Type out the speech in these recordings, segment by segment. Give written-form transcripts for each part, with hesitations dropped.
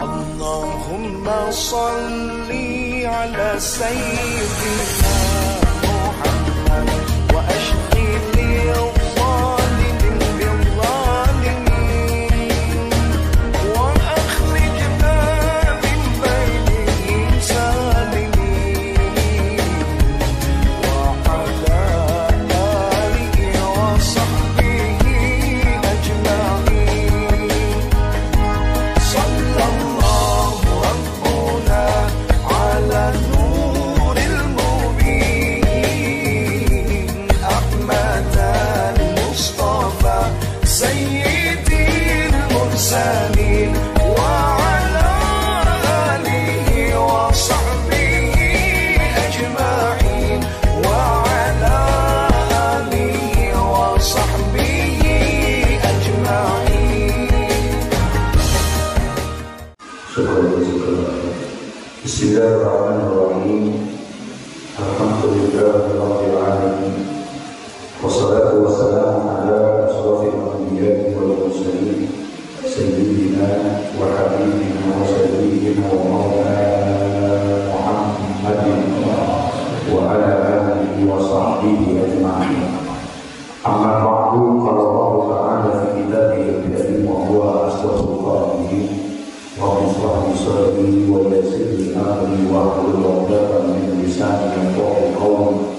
Allahumma salli ala sayyidina Muhammad wa ashghil al-zalimin bil-zalimin wa akhrijna min bainihim salimin wa ala alihi wa sahbihi ajma'in. Sallallahu rabbuna ala nuril mubin Ahmad al-Mustafa sayyidil mursalin wa ala alihi wa sahbihi ajma'in wa ala alihi wa sahbihi ajma'in. Bismillahirrahmanirrahim. Alhamdulillahirabbil alamin. Wassalatu wassalamu ala asyrafil anbiya'i wal mursalin sayyidina wa habibina wa sayyidina wa maulana Muhammadin wa ala alihi wa sahbihi ajma'in. Amma ba'du, qala Allah ta'ala fi kitabihi al-karim wa huwa asdaqul qa'ilin. Rabbi sholli wa yassir li amri wa hlul 'uqdatam min lisani yafqahu qawli.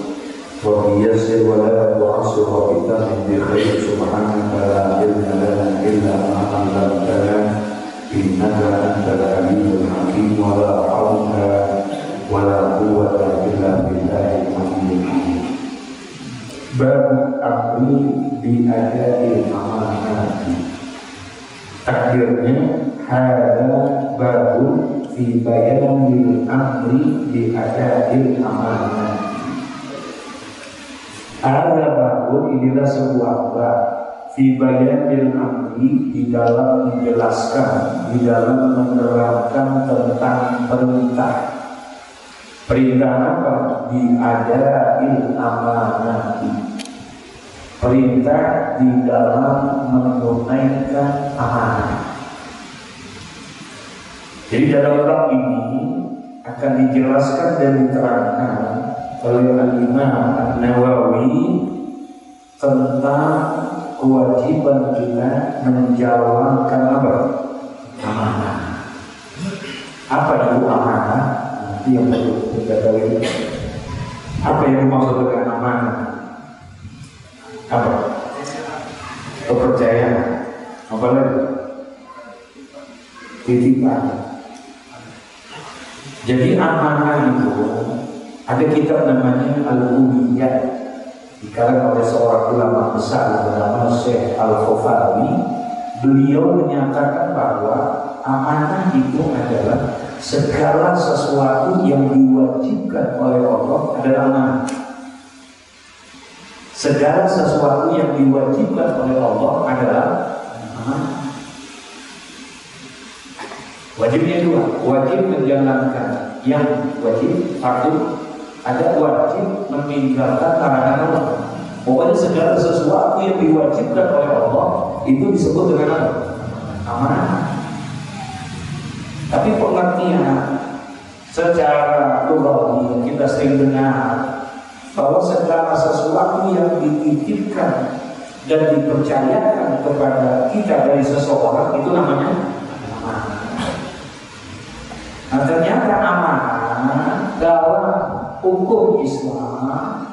Rabbi yassir wa la tu'assir wa bitamim bi khair. Subhanaka la ilma lana illa ma 'allamtana innaka antal alimul hakim. Wa la hawla wa la quwwata illa billahil aliyyil azim. Bab amri bi ada'il amanati. Takdirnya hada babu fi bayanil amri bi ada'il amanah. Ada babu, inilah sebuah bab fi bayanil amri, di dalam menjelaskan, di dalam menerangkan tentang perintah. Perintah apa? Bi ada'il amanah. Perintah di dalam menunaikan amanah. Jadi dalam bab ini akan dijelaskan dan diterangkan oleh Al-Imam An-Nawawi tentang kewajiban kita menjalankan apa? Amanah. Apa itu amanah? Nanti yang perlu kita tahu itu. Apa yang dimaksud dengan amanah? Apa? Kepercayaan. Apa lagi? Titipan. Jadi amanah itu ada kitab namanya Al-Ubudiyah, dikarang oleh seorang ulama besar bernama Syekh Al-Khofawi. Beliau menyatakan bahwa amanah itu adalah segala sesuatu yang diwajibkan oleh Allah adalah amanah. Segala sesuatu yang diwajibkan oleh Allah adalah amanah. Wajibnya dua, wajib menjalankan yang wajib fardu, ada wajib meninggalkan larangan Allah. Pokoknya segala sesuatu yang diwajibkan oleh Allah itu disebut dengan apa? Amanah. Tapi pengertian secara lugawi kita sering dengar bahwa segala sesuatu yang dititipkan dan dipercayakan kepada kita dari seseorang itu namanya amanah. Nah, ternyata amanah dalam hukum Islam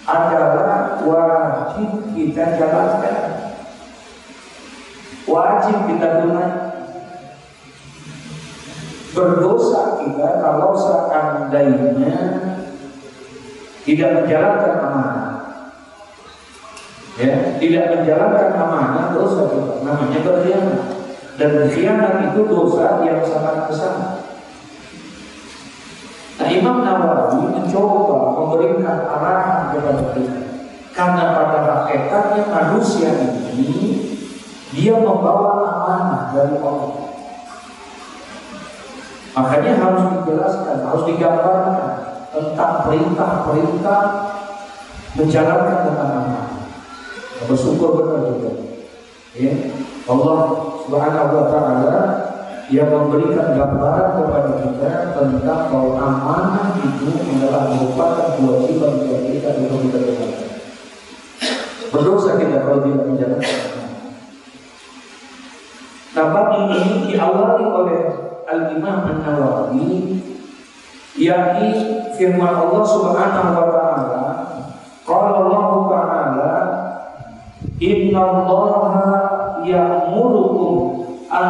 adalah wajib kita jalankan, wajib kita tunaikan. Berdosa kita kalau seandainya tidak menjalankan amanah. Ya, tidak menjalankan amanah dosa juga, namanya berkhianat. Dan khianat itu dosa yang sangat besar. Nah, Imam Nawawi mencoba memberikan arahan kepada kita, karena pada hakikatnya manusia ini dia membawa amanah dari Allah. Makanya harus dijelaskan, harus digambarkan tentang perintah-perintah menjalankan dengan amanah. Bersyukur benar juga. Ya, Allah Subhanahu wa taala yang memberikan gambaran kepada kita tentang bahwa amanah itu adalah merupakan kewajiban kita untuk kita jalankan. Berdosa kita kalau tidak menjalankan. Nah, bab ini diawali oleh Al-Imam An-Nawawi, yakni firman Allah Subhanahu wa taala, qala Allah Ta'ala, innallaha ya'murukum an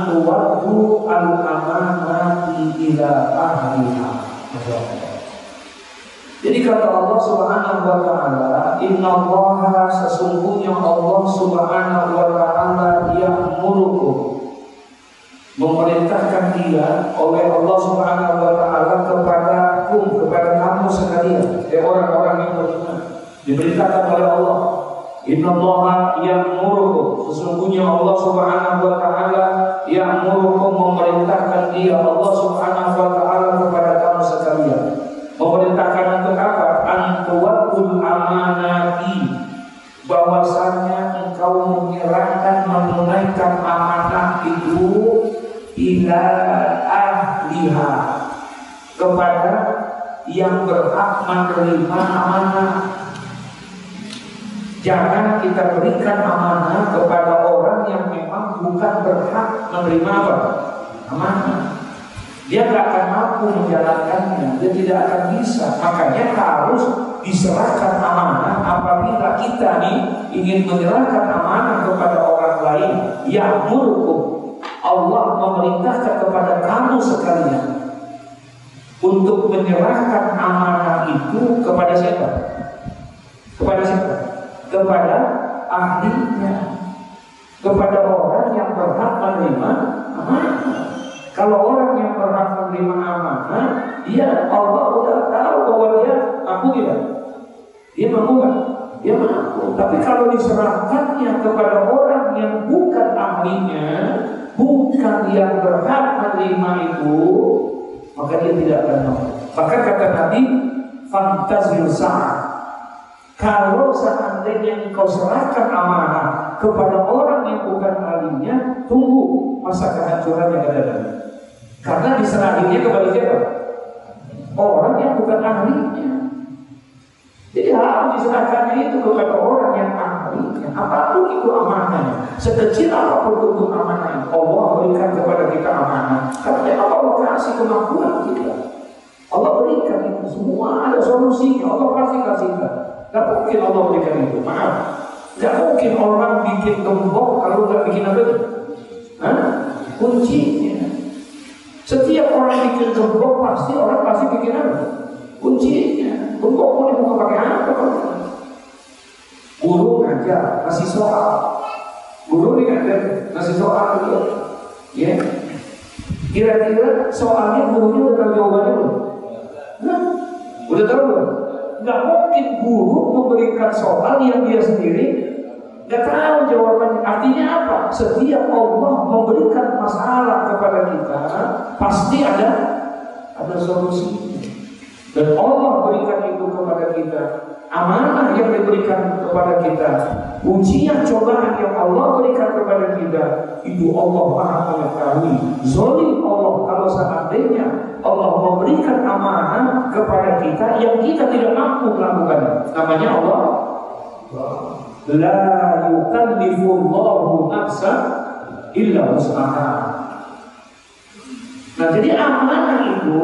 tuwaddu al-amanati ila ahliha. Jadi kata Allah Subhanahu wa taala, innallaha, sesungguhnya Allah Subhanahu wa taala ya'murukum, memerintahkan dia oleh Allah Subhanahu wa taala kepada kamu sekalian, orang-orang yang beriman, diperintahkan oleh Allah. Innallaha ya'murukum, sesungguhnya Allah Subhanahu wa taala ya'murukum, memerintahkan dia Allah Subhanahu wa taala kepada kamu sekalian. Memerintahkan untuk apa? Antuwatul amanati, bahwasanya engkau menyerahkan, menunaikan amanah itu ila ahliha, kepada yang berhak menerima amanah. Jangan kita berikan amanah kepada orang yang memang bukan berhak menerima apa? Amanah. Dia tidak akan mampu menjalankannya, dia tidak akan bisa. Makanya harus diserahkan amanah. Apabila kita ingin menyerahkan amanah kepada orang lain, ya'murukum, Allah memerintahkan kepada kamu sekalian untuk menyerahkan amanah itu kepada siapa? Kepada siapa? Kepada ahlinya, kepada orang yang berhak menerima amanah. Kalau orang yang berhak menerima amanah, dia Allah sudah tahu bahwa dia mampu tidak? Dia mampu kan? Dia mampu. Tapi kalau diserahkannya kepada orang yang bukan ahlinya, bukan yang berhak menerima itu, maka dia tidak akan mampu. Maka kata Nabi, fantazil sa'ah, kalau seandainya engkau serahkan amanah kepada orang yang bukan ahlinya, tunggu masa kehancurannya ada. Karena diserahinnya kepada siapa? Orang yang bukan ahlinya. Jadi harus diserahkannya itu kepada orang yang ahlinya. Apapun itu amanahnya, sekecil apapun bentuk amanahnya, Allah berikan kepada kita amanah. Karena Allah kasih kemampuan kita. Allah berikan itu semua, ada solusinya. Allah pasti kasihkan. Gak mungkin Allah berikan itu. Maaf, gak mungkin orang bikin gembok kalau gak bikin apa itu? Kuncinya. Setiap orang bikin gembok pasti bikin apa? Kuncinya. Gembok mau dibuka pakai apa? Guru ngajar, ngasih soal. Guru ngajar, ngasih soal itu. Ya. Kira-kira soalnya gurunya udah tahu jawabannya belum? Udah tahu belum? Gak mungkin guru memberikan soal yang dia sendiri gak tahu jawabannya. Artinya apa? Setiap Allah memberikan masalah kepada kita, pasti ada solusi. Dan Allah berikan itu kepada kita. Amanah yang diberikan kepada kita, ujian cobaan yang Allah berikan kepada kita, itu Allah Maha mengetahui. Zalim Allah kalau seandainya Allah memberikan amanah kepada kita yang kita tidak mampu melakukannya. Namanya Allah la yukallifullahu nafsan illa wus'aha. Nah, jadi amanah itu,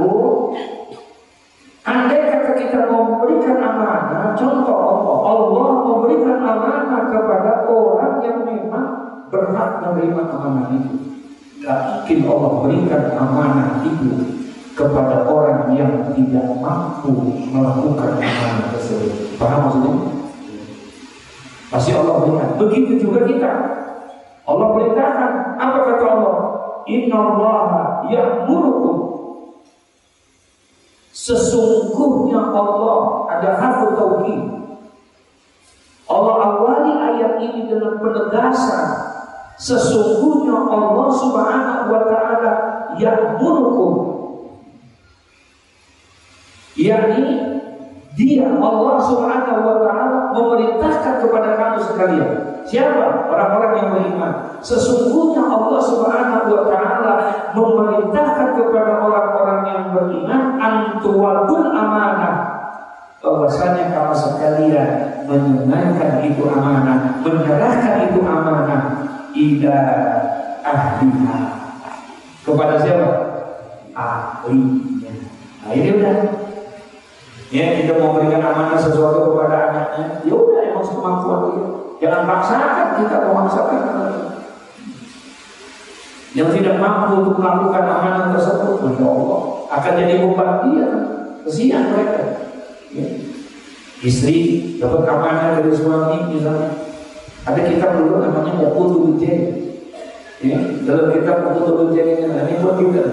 andai kata kita memberikan amanah, contoh Allah memberikan amanah kepada orang yang memang berhak menerima amanah itu. Gak mungkin Allah berikan amanah itu kepada orang yang tidak mampu melakukan amanah tersebut. Paham maksudnya? Pasti Allah berikan. Begitu juga kita. Allah perintahkan. Apa kata Allah? Innallaha ya'murukum. Sesungguhnya Allah, ada harfu taukid. Allah awali ayat ini dengan penegasan. Sesungguhnya Allah Subhanahu wa taala ya'murukum, yakni Dia Allah Subhanahu wa taala memerintahkan kepada kamu sekalian. Siapa? Orang-orang yang beriman. Sesungguhnya Allah Subhanahu wa taala memerintahkan kepada orang-orang yang beriman antuwadul amanah, bahwasanya kamu sekalian menunaikan itu amanah, menyerahkan itu amanah ila ahliha. Kepada siapa? Ahlinya. Nah ini udah. Ya, kita mau berikan amanah sesuatu kepada anaknya, ya udah emang kemampuan dia. Jangan paksakan, kita memaksakan. Yang tidak mampu untuk melakukan amanah tersebut, Masya Allah, akan jadi beban dia. Kesian mereka. Ya. Istri dapat amanah dari suami misalnya. Ada kitab dulu namanya Uqudul Jen. Ya, dalam kitab Uqudul Jen ini buat kita.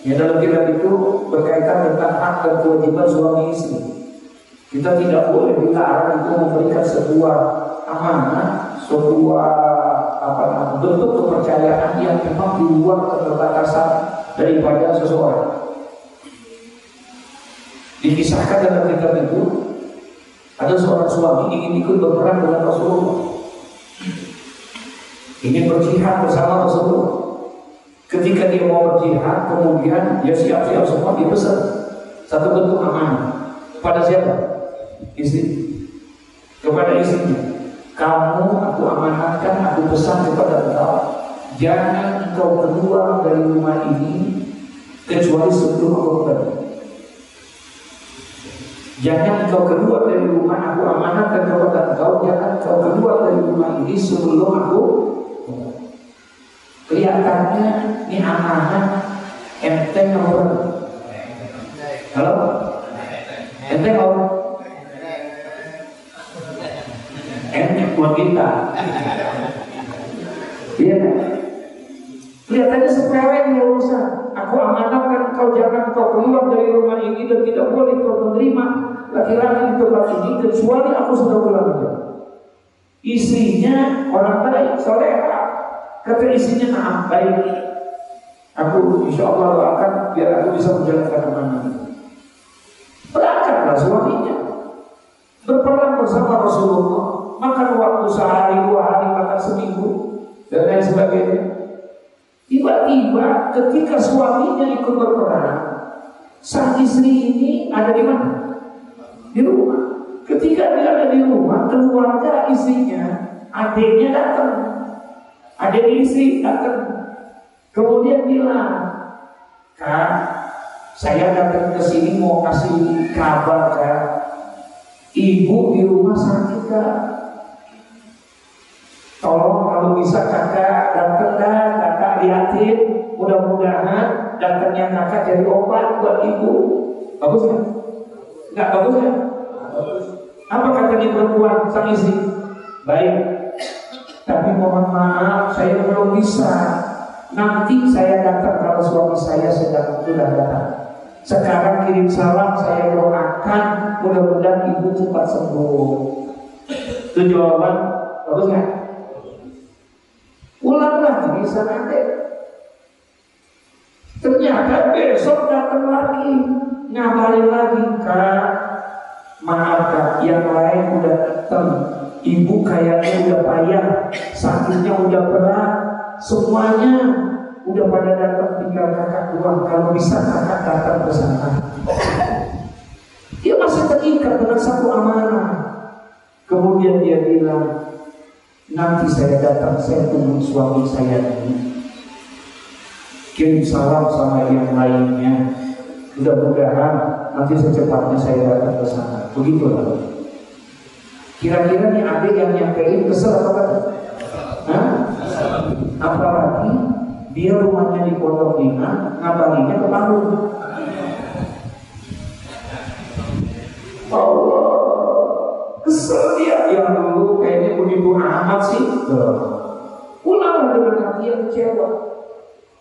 Ya, dalam kitab itu berkaitan tentang hak dan kewajiban suami istri. Kita tidak boleh dilarang itu memberikan sebuah amanah, sebuah bentuk kepercayaan yang memang di luar keterbatasan daripada seseorang. Dikisahkan dalam kitab itu ada seorang suami ingin ikut berperang dengan Rasulullah, ingin berjihad bersama Rasulullah. Ketika dia mau berjihad, kemudian dia siap-siap semua, dia pesan satu bentuk amanah kepada siapa? Istri. Kepada istrinya, kamu aku amanahkan, aku pesan kepada engkau, jangan engkau keluar dari rumah ini kecuali sebelum aku kembali. Jangan engkau keluar dari rumah, aku amanahkan kepada engkau, jangan engkau keluar dari rumah ini sebelum aku kembali. Kelihatannya ini amanah enteng apa? Halo? Enteng apa? Enteng buat kita. Iya kan? Kelihatannya sepele nih urusan. Aku amanahkan kau, jangan kau keluar dari rumah ini dan tidak boleh kau menerima laki-laki di tempat ini kecuali aku sudah pulang. Istrinya orang baik, soleha. Kata istrinya, nah baik, aku insya Allah doakan biar aku bisa menjalankan amanah. Berangkatlah suaminya berperang bersama Rasulullah, makan waktu sehari, 2 hari, makan seminggu dan lain sebagainya. Tiba-tiba ketika suaminya ikut berperang, sang istri ini ada di mana? Di rumah. Ketika dia ada di rumah, keluarga istrinya, adiknya datang. Adik istri datang, kemudian bilang, Kak, saya datang ke sini mau kasih kabar, Kak. Ibu di rumah sakit, Kak. Tolong kalau bisa kakak datang dah, kakak liatin. Mudah-mudahan datangnya kakak jadi obat buat ibu. Bagus kan? Enggak bagus kan? Apa katanya perempuan sang istri? Baik. Tapi mohon maaf, saya belum bisa. Nanti saya datang kalau suami saya sudah datang. Sekarang kirim salam, saya doakan mudah-mudahan ibu cepat sembuh. Itu jawaban, bagus nggak? Ulang lagi sana deh. Ternyata besok datang lagi, ngabarin lagi, Kak, maaf Kak, yang lain udah datang. Ibu kayaknya udah payah, sakitnya udah berat, semuanya udah pada datang, tinggal kakak doang. Kalau bisa kakak datang bersama. Dia masih terikat dengan satu amanah. Kemudian dia bilang, nanti saya datang, saya tunggu suami saya ini. Kirim salam sama yang lainnya. Mudah-mudahan nanti secepatnya saya datang ke sana. Begitulah. Kira-kira nih adik yang nyampein kesel apa kan? Hah? Apalagi dia rumahnya di Pondok Indah, ngabarinnya ke Palu. Allah, kesel dia. Yang dulu kayaknya begitu amat sih. Pulang dengan hati yang kecewa.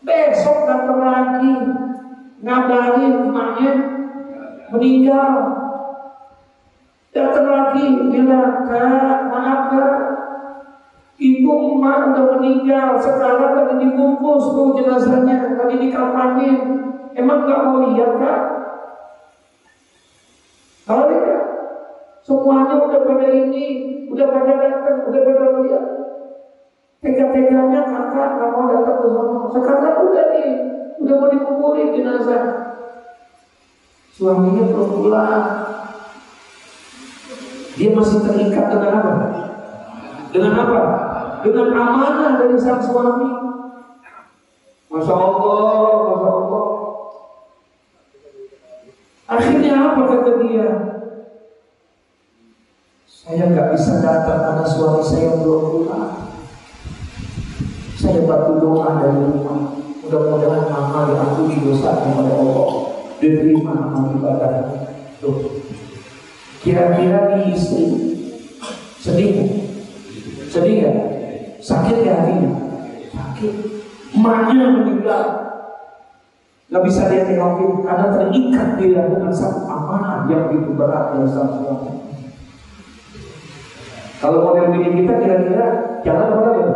Besok datang lagi, ngabarin emaknya meninggal. Datang lagi, bilang, Kak, maaf Kak, ibu emak udah meninggal, sekarang lagi dibungkus tuh jenazahnya, lagi dikapanin. Emang gak mau lihat Kak? Balik Kak. Semuanya udah pada ini, udah pada datang, udah pada lihat. Tega-teganya kakak nggak mau datang ke sana. Sekarang udah nih, udah mau dikuburin jenazah. Suaminya belum pulang. Dia masih terikat dengan apa? Dengan apa? Dengan amanah dari sang suami. Masya Allah, Masya Allah. Akhirnya apa kata dia? Saya nggak bisa datang karena suami saya belum pulang. Saya bantu doa dari rumah. Mudah-mudahan amal yang aku didosakan oleh Allah diterima amal ibadah. Tuh. Kira-kira di istri sedih, sedih nggak? Sakit ya hatinya? Sakit. Emaknya meninggal, nggak bisa dia tengokin karena terikat dia dengan satu amanah yang begitu berat dari sang suami. Kalau model bini kita kira-kira jangan apa ya?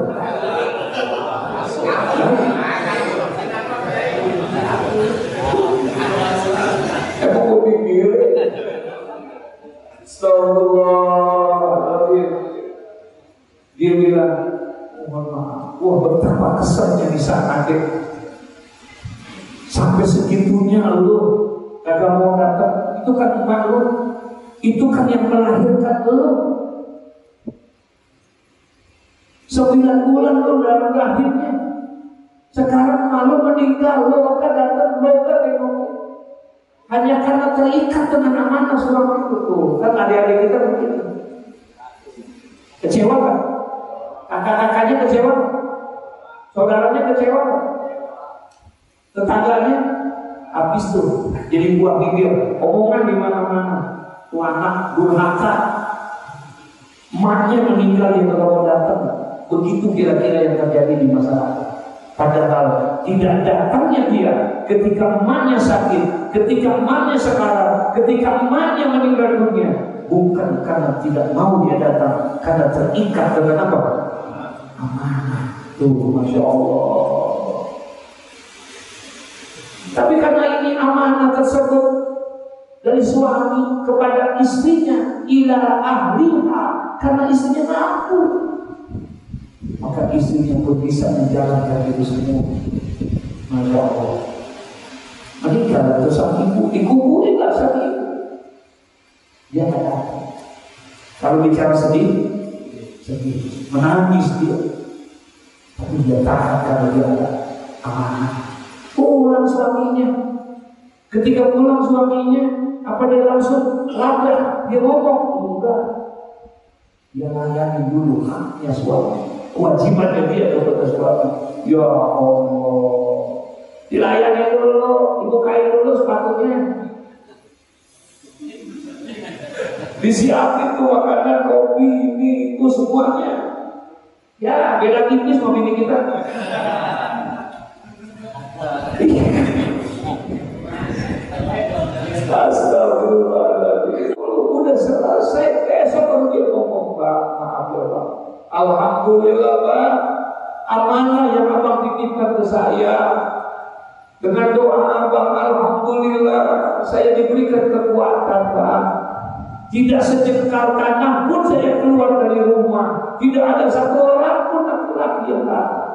Emang mau pikir? Astagfirullahaladzim. Dia bilang, mohon maaf, wah betapa kesannya di saat adik. Sampai segitunya lu kagak mau datang. Itu kan emak lu, itu kan yang melahirkan lu. 9 bulan lu dalam lahirnya. Sekarang malu meninggal, lo kan datang, lo kan tengok. Hanya karena terikat dengan amanah suami itu. Kan adik-adik kita mungkin kecewa kan? Kakak-kakaknya kecewa, saudaranya kecewa, tetangganya habis tuh jadi buah bibir, omongan di mana-mana. Tuh anak durhaka, emaknya meninggal dia kalau datang. Begitu kira-kira yang terjadi di masyarakat. Padahal tidak datangnya dia ketika emaknya sakit, ketika emaknya sekarat, ketika emaknya meninggal dunia, bukan karena tidak mau dia datang, karena terikat dengan apa? Amanah. Tuh, Masya Allah. Tapi karena ini amanah tersebut dari suami kepada istrinya, ila ahliha, karena istrinya mampu, maka istrinya pun bisa menjalankan itu semua. Masya Allah. Meninggal atau sang ibu, dikuburin lah sang ibu. Dia nggak datang. Kalau bicara sedih, sedih, menangis dia. Tapi dia tahan karena dia ada amanah. Pulang suaminya. Ketika pulang suaminya, apa dia langsung labrak? Dia ngomong, enggak. Dia layani dulu haknya suami. Kewajibannya dia kepada suami. Ya Allah, dilayani dulu, dibukain dulu sepatunya, disiapin tuh makanan, kopi, ini, itu semuanya. Ya, beda tipis sama bini kita. Astagfirullahaladzim. Udah selesai, besok baru dia ngomong, Pak, maaf ya Pak, alhamdulillah Pak, amanah yang abang titipkan ke saya, dengan doa abang, alhamdulillah saya diberikan kekuatan Pak. Tidak sejengkal tanah pun saya keluar dari rumah, tidak ada satu orang pun laki-laki yang datang.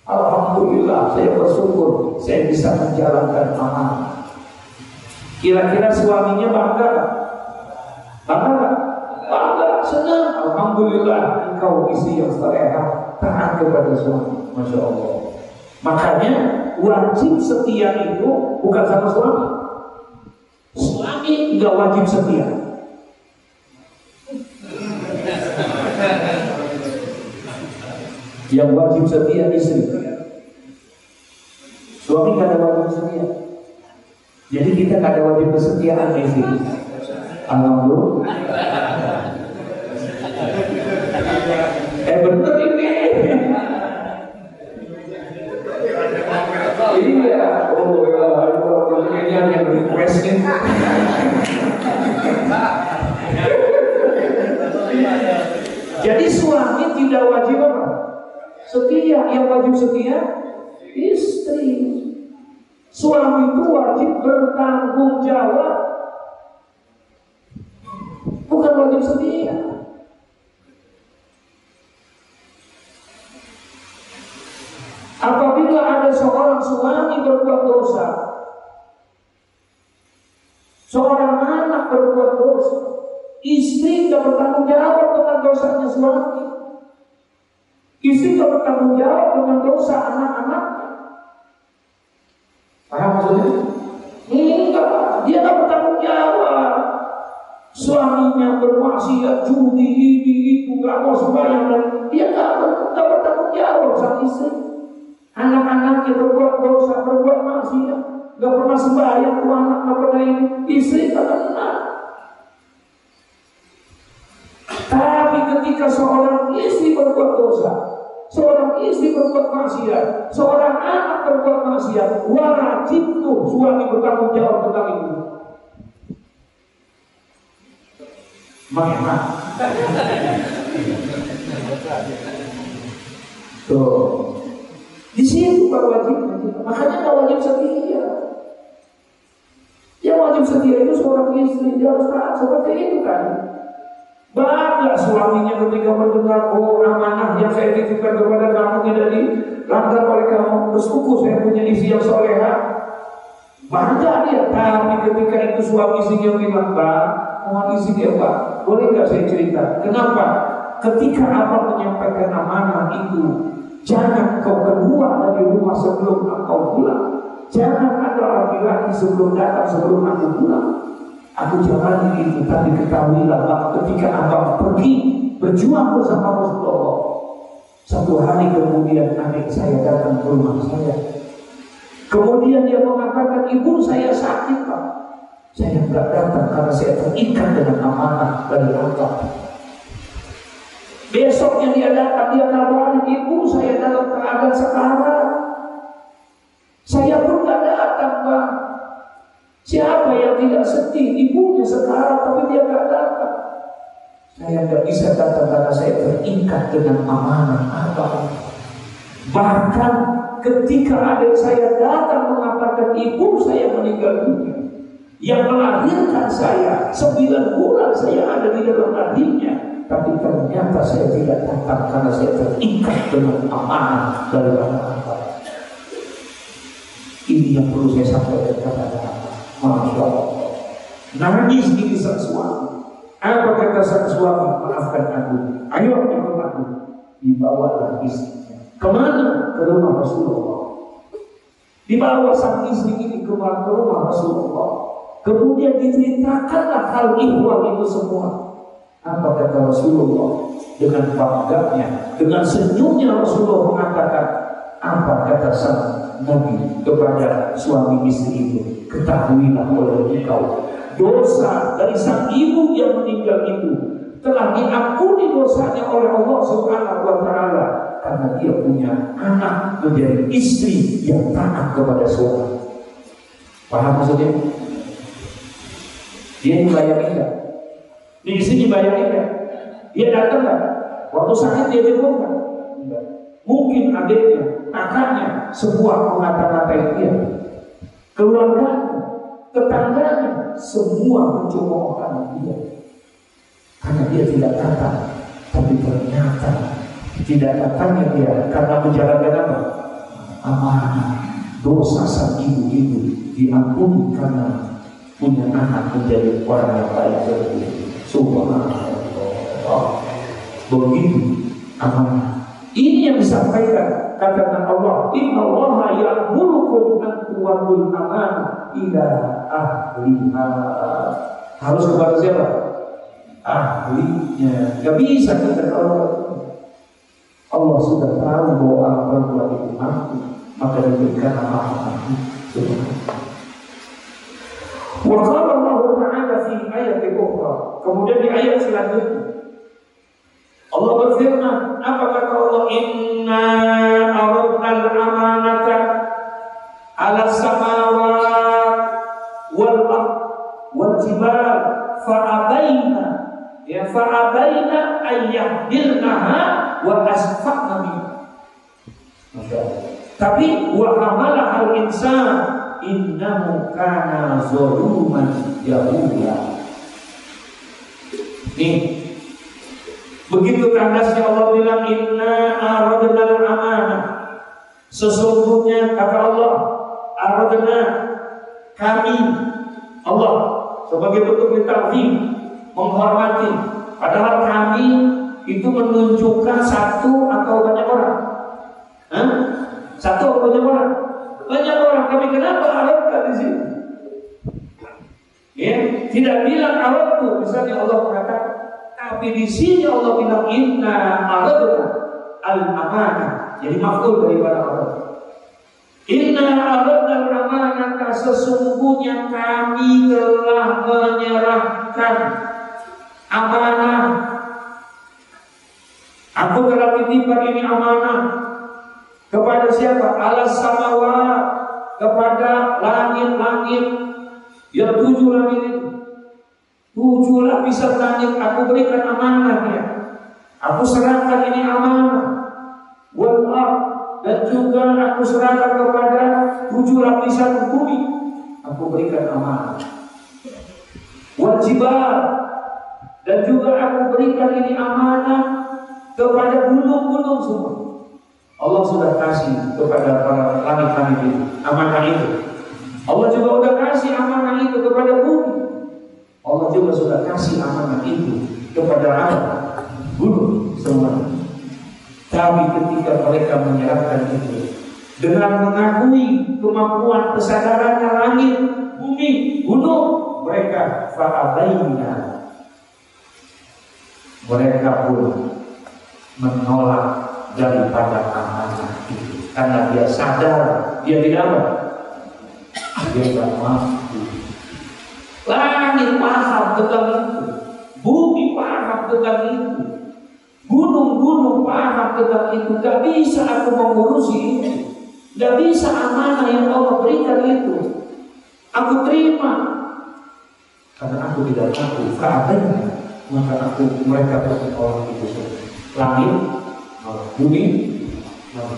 Alhamdulillah saya bersyukur saya bisa menjalankan amanah. Kira-kira suaminya bangga? Bangga? Bangga, senang. Alhamdulillah engkau istri yang salehah, taat kepada suami. Masya Allah. Makanya wajib setia itu bukan sama suami. Suami nggak wajib setia. Yang wajib setia istri. Suami nggak ada wajib setia. Jadi kita nggak ada wajib kesetiaan di sini. Alhamdulillah. Bener ini. Iya. Oh ya, ini yang request ini. Jadi suami tidak wajib apa? Setia. Yang wajib setia istri. Suami itu wajib bertanggung jawab. wajib setia. Apabila ada seorang suami berbuat dosa, seorang anak berbuat dosa, istri tidak bertanggung jawab dengan dosanya suami. Istri tidak bertanggung jawab dengan dosa anak-anaknya. Paham maksudnya? Enggak, dia tidak bertanggung jawab. Suaminya bermaksiat, judi, ini, itu, gak mau sembahyang, dan dia tidak bertanggung jawab sama istri. Anak-anaknya berbuat dosa, berbuat maksiat, gak pernah sembahyang, anak gak pernah ini, istri tak kena. Tapi ketika seorang istri berbuat dosa, seorang istri berbuat maksiat, seorang anak berbuat maksiat, wajib tuh suami bertanggung jawab tentang itu. Bagaimana? Tuh. Di situ wajibnya kita. Makanya nggak wajib setia. Yang wajib setia itu seorang istri, dia harus taat seperti itu kan. Banyak suaminya ketika mendengar, oh amanah yang saya titipkan kepada kamu tidak dilanggar oleh kamu, bersyukur saya punya istri yang soleha. Banyak dia, tapi ketika itu suami istrinya bilang, Pak, mohon izin ya Pak, boleh nggak saya cerita? Kenapa? Ketika abang menyampaikan amanah itu, jangan kau keluar dari rumah sebelum engkau pulang. Jangan ada laki-laki sebelum datang sebelum aku pulang. Aku jalani itu, tapi ketahuilah bahwa ketika abang pergi berjuang bersama Rasulullah, satu hari kemudian adik saya datang ke rumah saya. Kemudian dia mengatakan, ibu saya sakit Pak. Saya tidak datang karena saya terikat dengan amanah dari Allah. Besoknya dia datang, dia kabarin, ibu saya dalam keadaan sekarang. Saya pun tidak datang Pak. Siapa yang tidak sedih? Ibunya sekarang, tapi dia tidak datang. Saya tidak bisa datang karena saya terikat dengan amanah Allah. Bahkan ketika adik saya datang mengatakan ibu saya meninggal dunia, yang melahirkan saya 9 bulan saya ada di dalam rahimnya, tapi ternyata saya tidak datang karena saya terikat dengan amanah dari Allah. Ini yang perlu saya sampaikan kepada Allah. Masya Allah. Nangis ini sang suami. Apa kata sang suami? Maafkan aku. Ayo ikut aku. Dibawalah istrinya. Kemana? Ke rumah Rasulullah. Dibawa sang istri ini ke rumah Rasulullah. Kemudian diceritakanlah hal ihwal itu semua. Apa kata Rasulullah? Dengan bangganya, dengan senyumnya Rasulullah mengatakan, apa kata sang Nabi kepada suami istri itu? Ketahuilah oleh engkau, dosa dari sang ibu yang meninggal itu telah diampuni dosanya oleh Allah Subhanahu wa Ta'ala, karena dia punya anak menjadi istri yang taat kepada suami. Paham maksudnya? Dia dibayangin enggak? Di istri dibayangin enggak? Dia datang enggak? Waktu sakit dia jenguk enggak? Mungkin adiknya, kakaknya, semua mengata-ngatain dia. Keluarganya, tetangganya, semua mencemoohkan dia. Karena dia tidak datang. Tapi ternyata tidak datangnya dia karena menjalankan apa? Amanah. Dosa sang ibu-ibu diampuni karena punya anak menjadi orang yang baik seperti itu. Subhanallah. Begitu amanah. Ini yang disampaikan kata Allah, Inna Allah ya'murukum an tu'addul amanah ila ahliha. Harus kepada siapa? Ahlinya. Gak bisa kita Allah sudah tahu bahwa orang perempuan itu mampu, maka diberikan amanah. Wa qala Allah Ta'ala fi ayat ukhra. Kemudian di ayat selanjutnya Allah berfirman, apa kata Allah? Inna aradna al-amanata ala samawat wal ard wal jibal fa'abaina an yahdilnaha wa asfaqna minha. Tapi wa hamalaha al-insan innahu kana zaluman jahula. Nih, begitu tandasnya Allah bilang inna aradnal amanah. Sesungguhnya kata Allah, aradna, kami, Allah sebagai bentuk ta'zim, menghormati. Padahal kami itu menunjukkan satu atau banyak orang. Hah? Satu atau banyak orang? Banyak orang. Kami kenapa aradna di sini? Ya, tidak bilang aradtu, misalnya Allah mengatakan, tapi di sini Allah bilang inna aradna al-amanah. Jadi maf'ul daripada Allah. Inna aradna al-amanah, sesungguhnya kami telah menyerahkan amanah. Aku telah titipkan ini amanah kepada siapa? Alas samawat, kepada langit-langit. Yang 7 langit itu, 7 lapisan langit aku berikan amanahnya. Aku serahkan ini amanah. Wal ardh, dan juga aku serahkan kepada 7 lapisan bumi. Aku berikan amanah. Wal jibal, dan juga aku berikan ini amanah kepada gunung-gunung semua. Allah sudah kasih kepada para langit-langit itu amanah itu. Allah juga sudah kasih amanah itu kepada bumi. Allah juga sudah kasih amanah itu kepada alam, gunung semua. Tapi ketika mereka menyerahkan itu dengan mengakui kemampuan kesadarannya langit, bumi, gunung, mereka fa'abaina, mereka pun menolak daripada amanah itu karena dia sadar dia tidak apa? Dia tidak mampu. Langit paham tentang itu, bumi paham tentang itu, gunung-gunung paham tentang itu. Gak bisa aku mengurusi itu, gak bisa amanah yang Allah berikan itu aku terima karena aku tidak mampu. Keadaan maka mereka bertolak itu. Langit, bumi,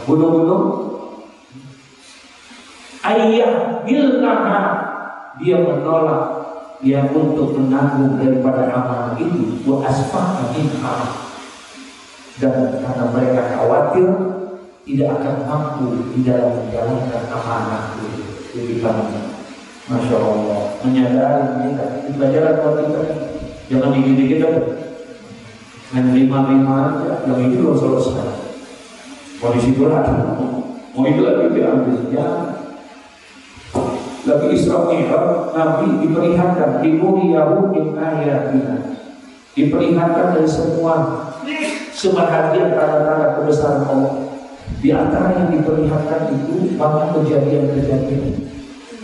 gunung-gunung, ayah bilnaha, dia menolak, dia untuk menanggung daripada amanah itu. Wa asfaha minha, dan karena mereka khawatir tidak akan mampu di dalam menjalankan amanah itu. Jadi Masya Allah, menyadari kita di pelajaran buat kita, jangan dikit-dikit aja main 5 aja, yang itu belum selesai. Mau disitu lagi, mau itu lagi diambil ya. Lagi Isra Mi'raj, Nabi diperlihatkan dimuriyahu min ayatina, diperlihatkan dari semua sebahagian tanda-tanda kebesaran Allah. Di antara yang diperlihatkan itu banyak kejadian-kejadian.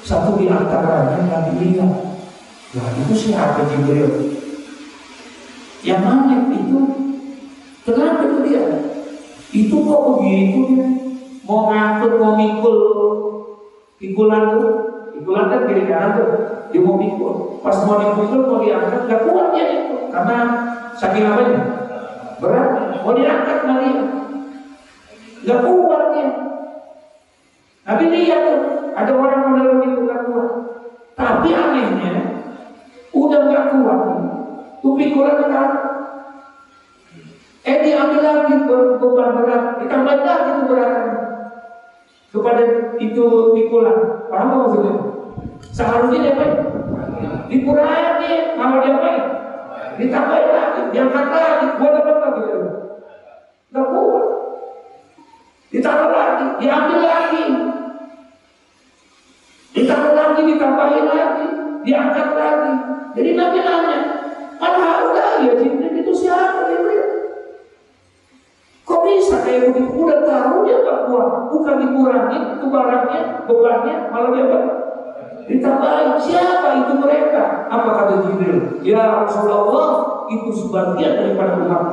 Satu di antaranya Nabi lihat, nah itu siapa Jibril? Yang mana itu? Kenapa itu dia? Itu kok begitu dia? Mau ngangkut, mau mikul pikulan tuh. Pikulan kan kiri kanan tuh, dia mau pikul. Pas mau dipikul, mau diangkat, gak kuat dia itu. Karena saking apanya? Berat. Mau diangkat nggak dia? Gak kuat dia. Tapi lihat tuh, ada orang model itu gak kuat. Tapi anehnya, udah gak kuat. Tuh pikulan kan. Diambil lagi beban berat, ditambah lagi itu beratnya kepada itu pikulan. Paham nggak maksudnya? Seharusnya dia apa? Dikurangi, kalau dia apa? Ditambah lagi, diangkat lagi, buat apa gitu? Nggak kuat. Ditambah lagi, diambil lagi, ditambah lagi, ditambahin lagi, diangkat lagi. Jadi Nabi nanya, mana udah ya Jibril itu siapa Jibril? Kok bisa kayak begitu? Udah tahu dia gak kuat, bukan dikurangi itu barangnya, bebannya, malah dia ditambahin. Siapa itu mereka? Apa kata Jibril? Ya Rasulullah, itu sebagian daripada umat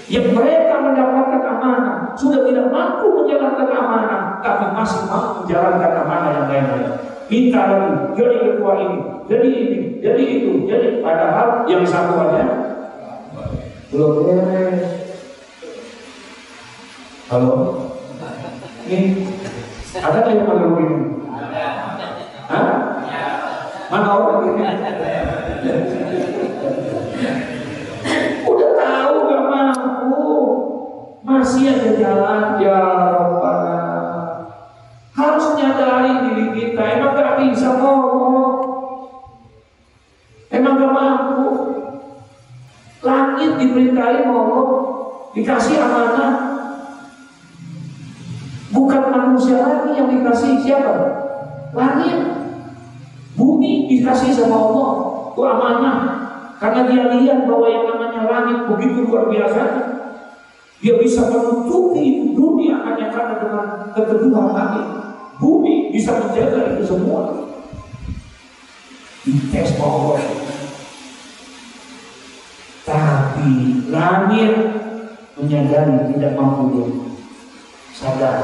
yang mereka mendapatkan amanah, sudah tidak mampu menjalankan amanah, tapi masih mampu menjalankan amanah yang lain-lain. Minta lagi, jadi ketua ini, jadi ini, jadi itu, jadi padahal yang satu aja belum beres. Halo? Ini ada nggak yang malu begini? Hah? Mana orang ini? Udah tahu gak mampu, masih ada jalan. Ya Rabbana, harus nyadari diri kita. Emang gak bisa ngomong, emang gak mampu. Langit diperintahin ngomong, dikasih amanah. Bukan manusia lagi yang dikasih, siapa? Langit. Bumi dikasih sama Allah, itu amanah. Karena dia lihat bahwa yang namanya langit begitu luar biasa, dia bisa menutupi dunia hanya karena dengan keteduhan langit. Bumi bisa menjaga itu semua. Dites Allah. Tapi langit menyadari tidak mampu dia. Sadar,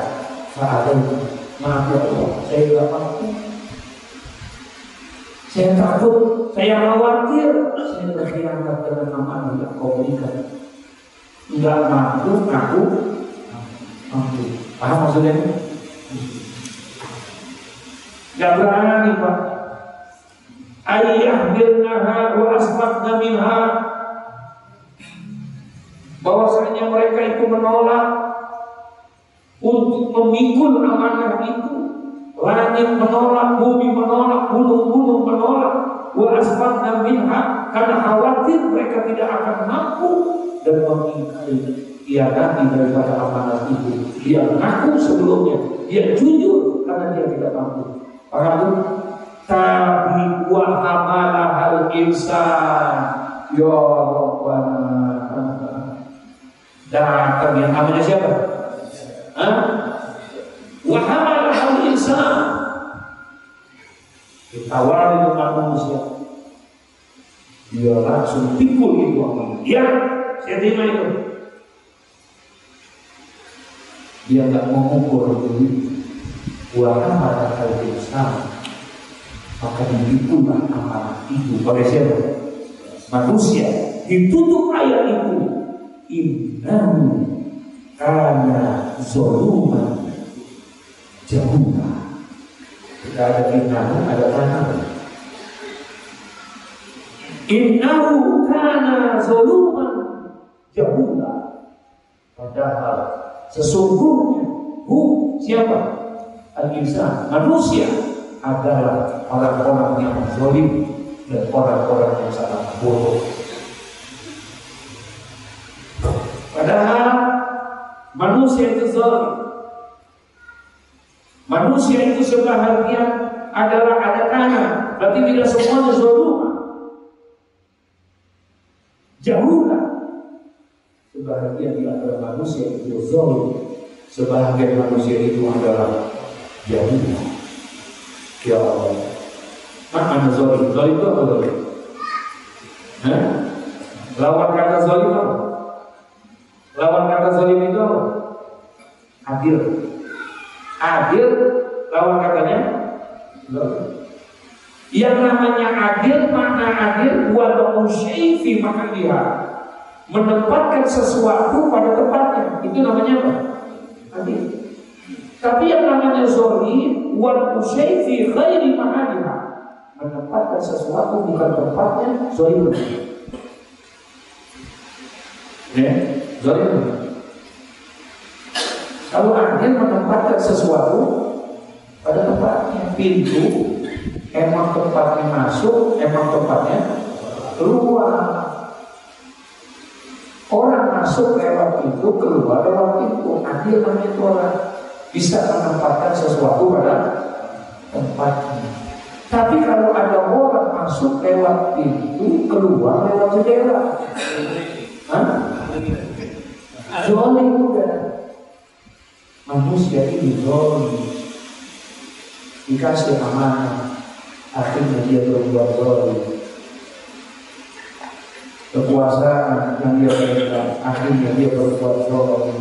maaf ya Allah, saya tidak mampu. Saya takut, saya khawatir, saya berkhianat dengan amanah yang kau berikan. Enggak mampu, ngaku mampu. Paham maksudnya? Enggak berani Pak. Ayyahdirnaha wa asbaqna minha. Bahwasanya mereka itu menolak untuk memikul amanah itu. Langit menolak, bumi menolak, gunung-gunung menolak. Wa asbaqna minha, karena khawatir mereka tidak akan mampu dan mengingkari nanti daripada amanah itu. Dia ngaku sebelumnya, dia jujur karena dia tidak mampu. Paham? Tapi wa hamalah hal insan. Ya Rabbana, datang yang namanya siapa? Wa hamalah hal insan. Ditawari dengan manusia, dia langsung pikul itu amanah. Ya, saya terima itu. Dia tak mengukur itu. Buatan pada hal insan, maka dipikullah amanah itu oleh siapa? Manusia. Ditutup ayat itu, innahu kana zaluman jahula. Tidak ada innahu, ada kana. Innahu kana zaluman jahula. Padahal sesungguhnya siapa? Al-insan, manusia adalah orang-orang yang zalim dan orang-orang yang sangat bodoh. Padahal manusia itu zalim. Manusia itu sebahagian adalah ada kana, berarti tidak semuanya zaluman. Jahula. Sebahagian di antara manusia itu zalim, sebahagian manusia itu adalah jahula. Ya Allah. Mana zalim? Zalim itu apa zalim? Lawan kata zalim apa? Lawan kata zalim itu apa? Adil. Adil, lawan katanya zalim. Yang namanya adil, makna adil wa syai' fi mahalliha, menempatkan sesuatu pada tempatnya. Itu namanya apa? Adil. Tapi yang namanya zalim wa syai' fi ghairi mahalliha, menempatkan sesuatu bukan tempatnya, zalim. Ya, zalim. Kalau adil menempatkan sesuatu pada tempatnya, pintu emang tempatnya masuk, emang tempatnya keluar. Orang masuk lewat pintu, keluar lewat pintu. Adil namanya itu orang bisa menempatkan sesuatu pada tempatnya. Tapi kalau ada orang masuk lewat pintu, keluar lewat jendela, zalim juga. Manusia ini zalim, dikasih amanah, akhirnya dia berbuat zalim. Kekuasaan yang dia pegang, akhirnya dia berbuat zalim.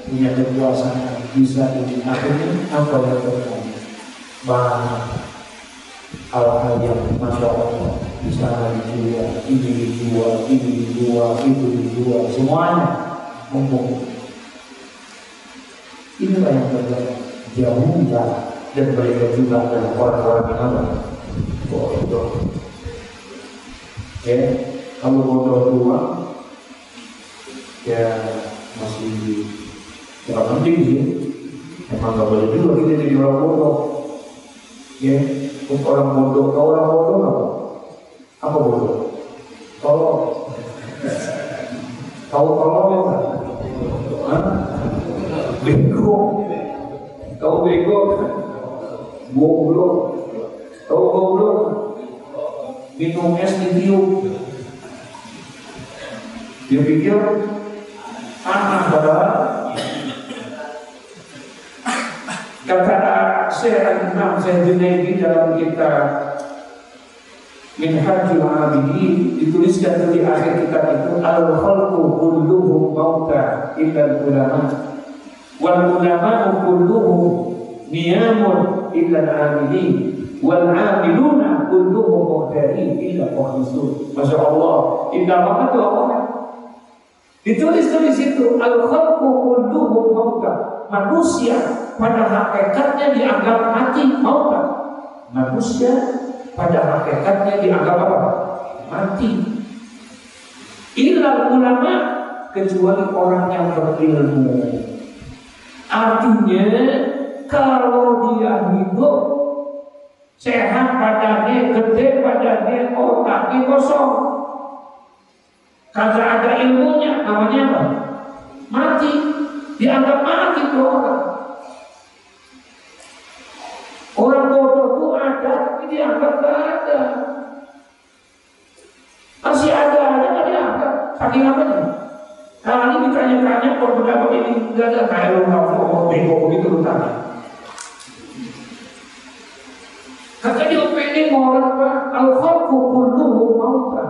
Punya kekuasaan bisa ini, akhirnya apa yang terjadi? Banyak hal-hal yang masya Allah bisa dijual, ini dijual, ini dijual, itu dijual, semuanya mumpung. Inilah yang terjadi. Jauhlah, dan mereka juga adalah orang-orang yang bodoh. Ya, kalau bodoh doang, ya masih tidak penting sih. Emang nggak boleh juga kita jadi orang bodoh. Ya, untuk orang bodoh, kalau orang bodoh apa? Apa bodoh? Tolong. Tahu tolong ya? Hah? Bego. Tahu bego? Goblok. Tahu goblok? Minum es ditiup. Dia pikir anak padahal kata Syekh Imam Syekh Junaidi dalam kitab Minhajul Abidin dituliskan di akhir kitab itu al-khalqu kulluhum mauta illa ulama wal ulama kulluhum niyamun illa al-amilin wal amiluna kulluhum muhtadin illa mukhlisun. Masya Allah, indah banget tuh Allah. Ditulis di situ al-khalqu kulluhum mauta. Manusia pada hakikatnya dianggap mati, mauta. Manusia pada hakikatnya dianggap apa? Mati. Illa ulama, kecuali orang yang berilmu. Artinya kalau dia hidup sehat badannya, gede badannya, otaknya kosong, kagak ada ilmunya, namanya apa? Mati. Dianggap mati tuh orang. Orang bodoh itu ada, tapi dianggap gak ada. Masih ada nggak dianggap. Saking apa nih? Nah ini ditanya-tanya kalau pendapat ini nggak ada kayak lu ngomong bego begitu lu tanya. Kata dia pengen orang apa? Al-khalqu kulluhum mauta.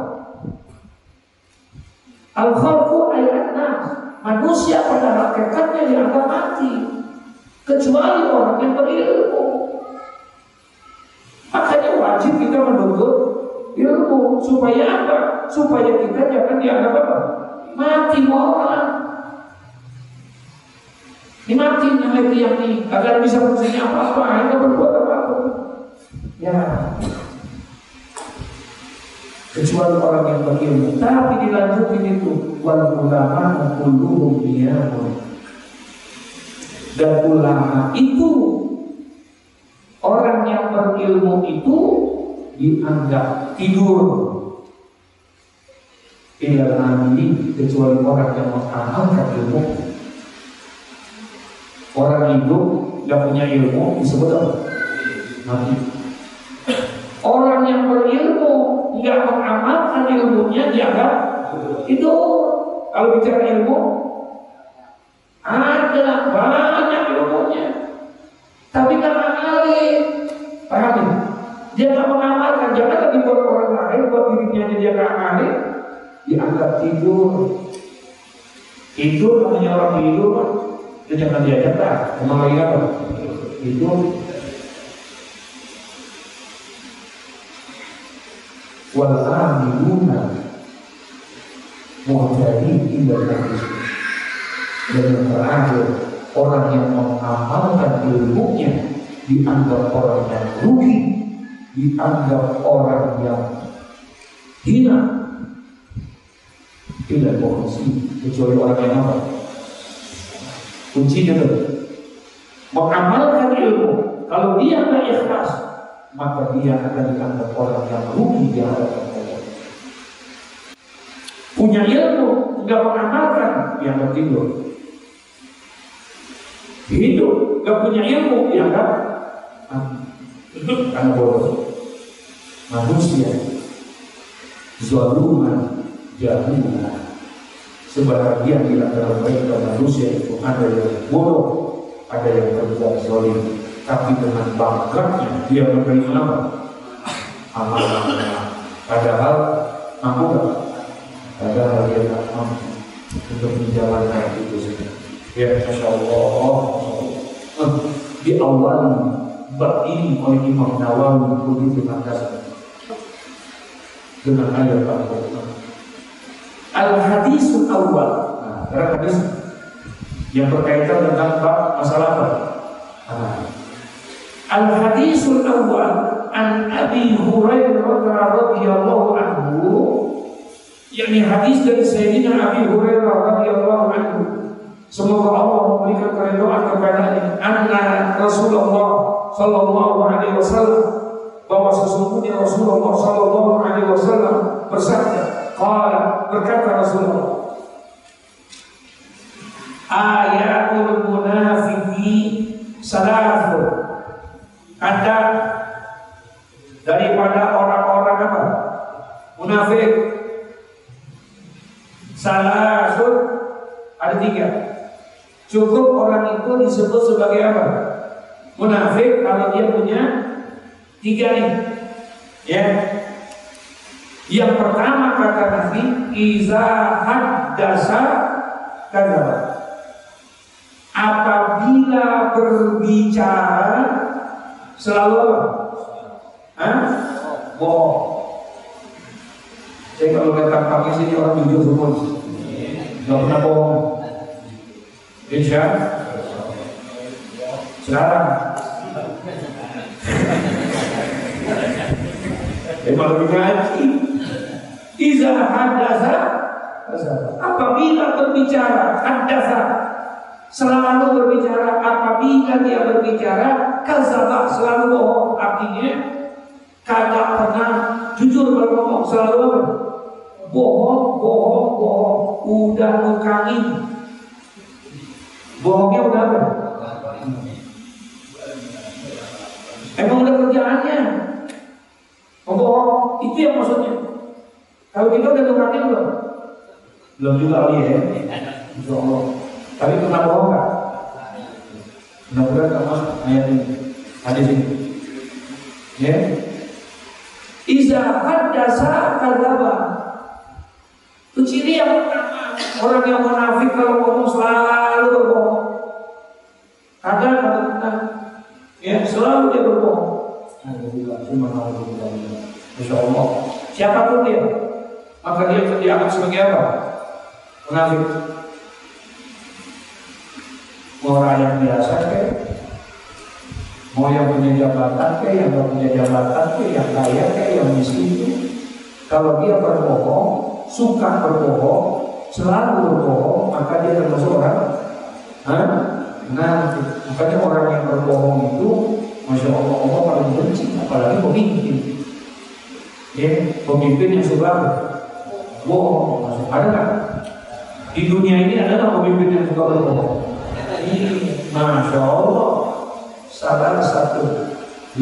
Al-khalqu ayat-nas. Manusia pada hakikatnya dianggap mati, kecuali orang yang berilmu. Makanya wajib kita menuntut ilmu supaya apa? Supaya kita jangan dianggap apa? Mati orang. Ini mati yang ini, agar bisa fungsinya apa-apa, hanya berbuat apa-apa. Ya. Kecuali orang yang berilmu. Tapi dilanjutin itu wal ulama kulluhum niyamun. Dan ulama itu, orang yang berilmu itu dianggap tidur. Ilal amili, kecuali orang yang mengamalkan ilmu. Orang hidup yang punya ilmu disebut apa? Mati. Orang yang berilmu yang mengamalkan ilmunya dianggap itu. Kalau bicara ilmu, ada banyak ilmunya, tapi nggak ngamalin. Paham ya? Dia nggak mengamalkan. Jangan lagi buat orang lain, buat dirinya aja dia nggak ngamalin, dianggap tidur. Tidur namanya orang tidur, dia jangan diajak lah. Emang lagi apa? Tidur. Wal amiluna muhtadin illa mukhlisun. Dan yang terakhir, orang yang mengamalkan ilmunya dianggap orang yang rugi, dianggap orang yang hina, illa mukhlisun, kecuali orang yang apa? Kuncinya itu mengamalkan ilmu. Kalau dia tidak ikhlas, maka dia akan dianggap orang yang rugi di hadapan Allah. Punya ilmu, tidak mengamalkan, dianggap tidur. Hidup, tidak punya ilmu, dianggap karena bodoh. Manusia zaluman jahilun. Sebahagian di antara mereka manusia itu ada yang bodoh, ada yang berbuat zalim. Tapi dengan bangganya dia menerima apa? Amal-amal. Padahal mampu tak? Padahal dia tak mampu untuk menjalankan itu saja. Ya, Masya Allah. Di awal bab ini oleh Imam Nawawi begitu landasan dengan ayat Al-Quran. Al-Hadisul Awal. Nah, hadis yang berkaitan tentang bab masalah apa? Al-Hadisul Awal an Abi Hurairah radhiyallahu anhu yakni hadis dari Sayyidina Abi Hurairah radhiyallahu anhu, semoga Allah memberikan keridhaan kepadanya, anna Rasulullah sallallahu alaihi wasallam, bahwa sesungguhnya Rasulullah sallallahu alaihi wasallam bersabda, qala, berkata Rasulullah, ayatul munafiqi salafun, ada daripada orang-orang apa? Munafik. Salafun, ada 3. Cukup orang itu disebut sebagai apa? Munafik kalau dia punya 3 nih. Ya. Yang pertama kata Nabi, iza haddasa kadzaba. Apabila berbicara selalu apa? Bohong. Saya kalau datang pagi sini orang jujur semua, nggak pernah bohong. Insya sekarang malah ngaji. Iza hadasa, apabila berbicara, hadasa selalu berbicara. Apabila dia berbicara, kadzaba, selalu bohong. Artinya kagak pernah jujur berbohong, selalu apa? Bohong. Udah ngukangin. Bohongnya udah apa? Emang udah kerjaannya membohong, itu yang maksudnya. Kalau kita udah ngukangin belum juga kali ya, insya Allah. Tapi pernah bohong nggak? Mudah-mudahan kamu ayat ini, hadis ini. Ya. Iza haddasa kadzaba. Itu ciri yang pertama. Orang yang munafik kalau ngomong selalu berbohong. Kadang-kadang ya selalu dia berbohong. Insya Allah. Siapapun dia, maka dia dianggap sebagai apa? Munafik. Mau rakyat biasa ke, mau yang punya jabatan ke, yang tidak punya jabatan ke, yang kaya ke, yang miskin, kalau dia berbohong, suka berbohong, selalu berbohong, maka dia termasuk orang nanti. Makanya orang yang berbohong itu, masya Allah, Allah paling benci, apalagi pemimpin. Ya, pemimpin yang suka bohong, ada nggak? Di dunia ini ada nggak pemimpin yang suka berbohong? Masya Allah, salah satu,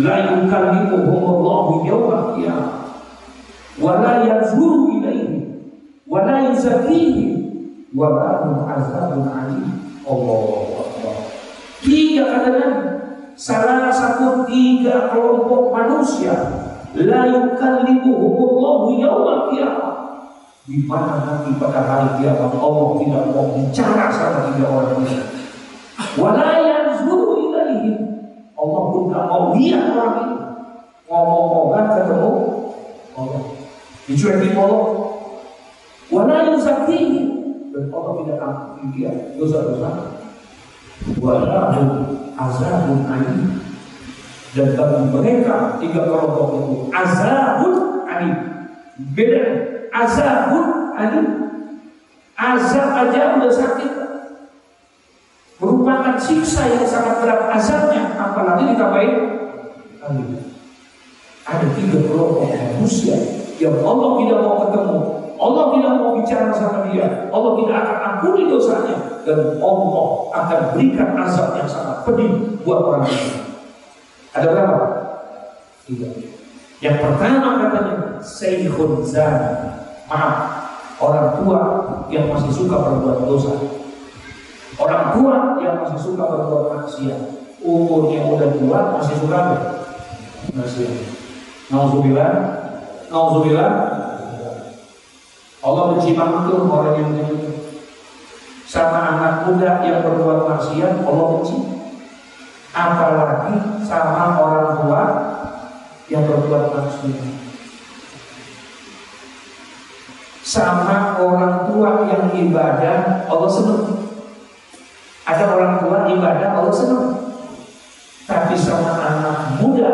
la yukallimuhumullahu yawmal qiyamah, wa la yanzuru ilaihim, wa la yuzakkihim, wa lahum azabun alim. Allahu Akbar. 3 kata, salah satu 3 kelompok manusia, la yukallimuhumullahu yawmal qiyamah, di mana nanti pada hari kiamat Allah tidak mau bicara sama 3 orang ini. Wala yanzuru ilaihim, Allah pun tak mau lihat orang ini. Ngomong-ngomongan ketemu Allah, dicuekin Allah. Wala yuzakkihim, dan Allah tidak ampuni dia dosa-dosa. Walahum azabun alim, dan bagi mereka 3 kelompok itu azabun alim. Beda, azabun alim, azab aja udah sakit, merupakan siksa yang sangat berat azabnya, apalagi ditambahin alim. Ada 3 kelompok manusia yang Allah tidak mau ketemu, Allah tidak mau bicara sama dia, Allah tidak akan ampuni dosanya, dan Allah akan berikan azab yang sangat pedih buat orang ini. Ada berapa? 3. Yang pertama katanya Syekhun Zani, maaf, orang tua yang masih suka berbuat dosa, orang tua yang masih suka berbuat maksiat, umurnya udah tua masih suka maksiat. Nauzubillah. Allah benci banget tuh orang yang begitu. Sama anak muda yang berbuat maksiat Allah benci. Apalagi sama orang tua yang berbuat maksiat. Sama orang tua yang ibadah Allah senang. Ada orang tua ibadah Allah senang. Tapi sama anak muda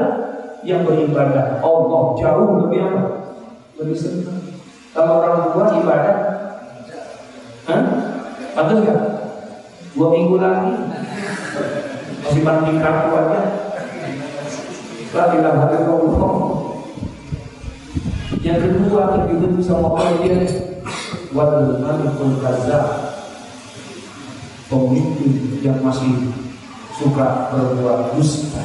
yang beribadah Allah jauh lebih apa? Lebih senang. Kalau orang tua ibadah, pantas nggak? 2 minggu lagi masih banding kartu aja. La ilaha illallah. Yang kedua kita bisa ngomong dia wal malikul kazzab, pemimpin yang masih suka berbuat dusta.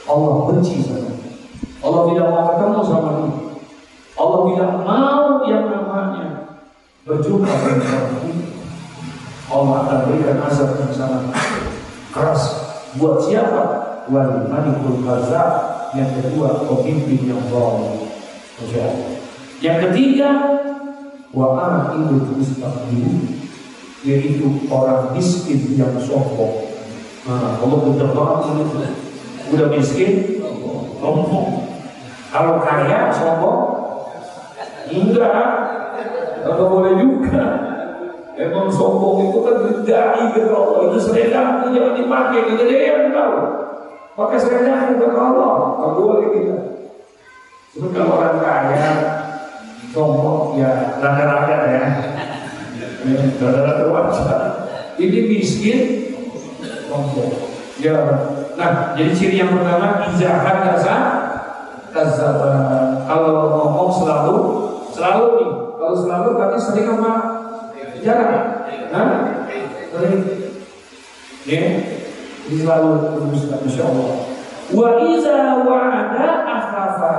Allah benci sama dia. Allah tidak mau ketemu sama dia. Allah tidak mau yang namanya berjumpa dengan dia. Allah akan berikan azab yang sangat keras. Buat siapa? Wal malikul kazzab. Yang kedua, pemimpin yang zalim. Yang ketiga, wa aqilul mustaqim, yaitu orang miskin yang sombong. Nah, Allah udah banget itu. Udah miskin, sombong. Kalau kaya, sombong? Enggak. Enggak boleh juga. Emang sombong itu kan dai ke Allah. Itu selendang itu jangan dipakai, kegedean kau. Pakai selendang ke Allah. Enggak boleh kita. Itu kalau orang kaya, sombong, ya rada-rada ya. Rada-rada wajar. Ini miskin, sombong. Ya. Nah, jadi ciri yang pertama izahat kazzab. Kalau ngomong selalu nih. Kalau selalu berarti sering apa? Jarang. Sering. Ya. Ini selalu teruskan insyaallah. Wa iza wa'ada akhlafa.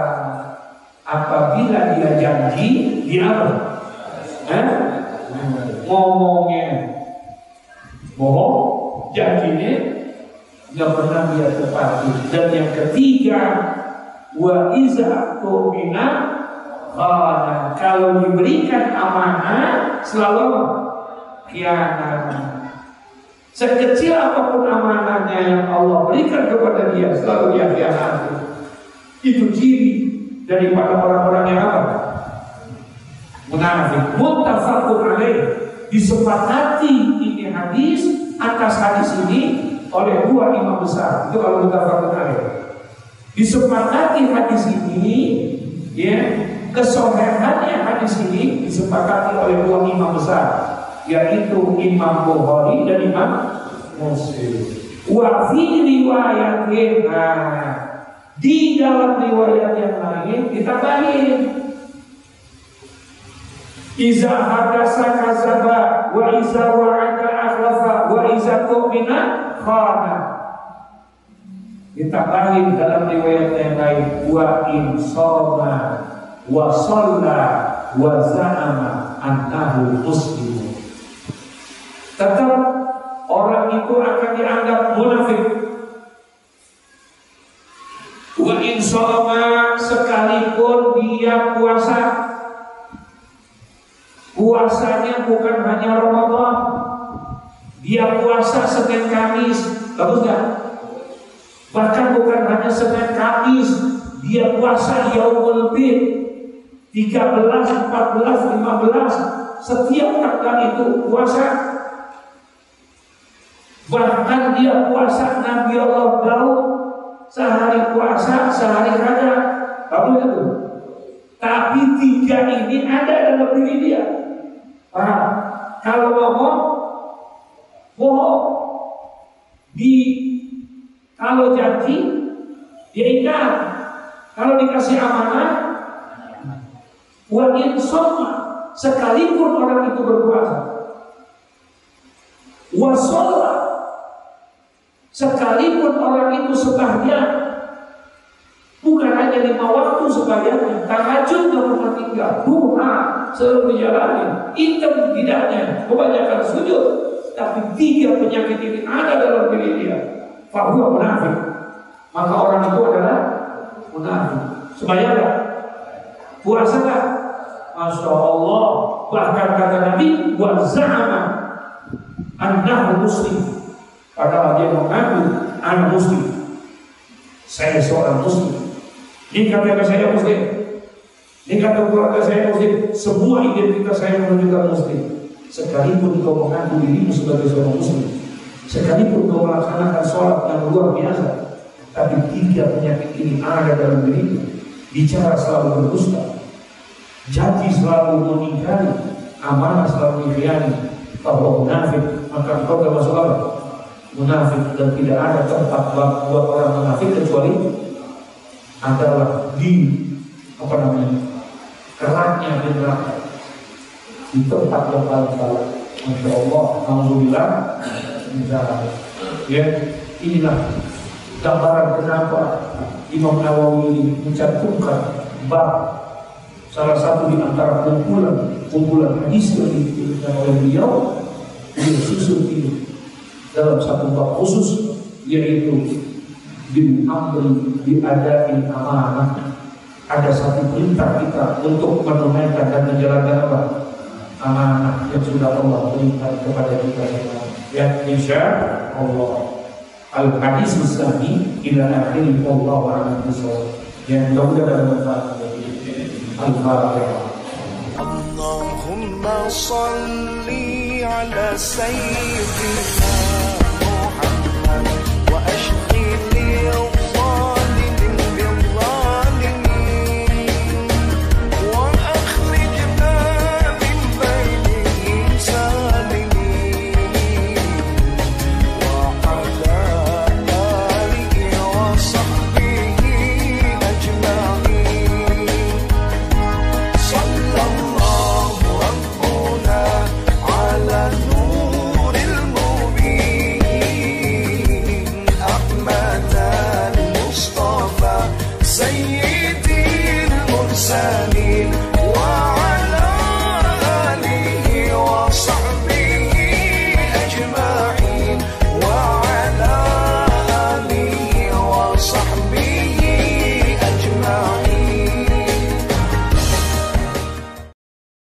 Apabila dia janji, dia apa? Ngomongnya bohong, janjinya nggak pernah dia tepati. Dan yang ketiga, wa iza tu'mina khana. Kalau diberikan amanah selalu khianat. Sekecil apapun amanahnya yang Allah berikan kepada dia, selalu dia khianati. Itu ciri daripada orang-orang yang apa? Munafik. Muttafaqun alaih. Disepakati ini hadis, atas hadis ini oleh 2 imam besar. Itu kalau muttafaqun alaih. Disepakati hadis ini, ya, kesohihannya hadis ini disepakati oleh 2 imam besar, yaitu Imam Bukhari dan Imam Muslim. Wa fi riwayatin, di dalam riwayat yang lain kita bahin iza hadasa kazaba wa iza wa'ada akhlafa wa iza tu'mina khana. Kita bahin dalam riwayat yang lain wa in shoma wa shalla wa za'ama annahu muslim. Tetap orang itu akan dianggap munafik. Wa in shoma, sekalipun dia puasa, puasanya bukan hanya Ramadan, dia puasa Senin Kamis, bagus gak? Bahkan bukan hanya Senin Kamis, dia puasa Yaumul Bid 13, 14, 15, setiap tanggal itu puasa. Bahkan dia puasa Nabi Allah Daud, sehari puasa, sehari raya, bagus itu. Tapi 3 ini ada dalam diri dia. Paham? Kalau ngomong bohong, kalau janji dia ingat, kalau dikasih amanah, wa in shoma, sekalipun orang itu berpuasa, wa shalla, sekalipun orang itu sembahyang, bukan hanya 5 waktu sembahyangnya, tahajud gak pernah tinggal, duha selalu dijalani, hitam tidaknya, kebanyakan sujud, tapi 3 penyakit ini ada dalam diri dia, fahuwa munafik. Maka orang itu adalah munafik. Sembahyang gak? Puasa gak? Masya Allah. Bahkan kata Nabi, wa za'ama annahu muslim. Padahal dia mengaku anak muslim, saya seorang muslim. Ini kata saya muslim, ini kata keluarga saya muslim, semua identitas saya menunjukkan muslim. Sekalipun kau mengaku dirimu sebagai seorang muslim, sekalipun kau melaksanakan sholat yang luar biasa, tapi 3 penyakit ini ada dalam dirimu, bicara selalu berdusta, janji selalu mengingkari, amanah selalu dikhianati, bahwa munafik, maka engkau gak masuk Allah. Munafik, dan tidak ada tempat buat orang munafik kecuali adalah di kerannya di neraka, di tempat yang paling. Masya Allah, alhamdulillah. Ya, inilah gambaran kenapa Imam Nawawi mencantumkan bab salah satu di antara kumpulan hadis yang dituliskan oleh beliau susun ini dalam satu bab khusus, yaitu bil amri bi adain amanah. Ada satu perintah kita untuk menunaikan dan menjalankan apa? Amanah yang sudah Allah berikan kepada kita semua. Ya, insya Allah. Al-hadis Islami ila akhir Allah wa a'lam bishawab. Yang mudah-mudahan bermanfaat bagi Al-Fatihah. Allahumma salli ala sayyidina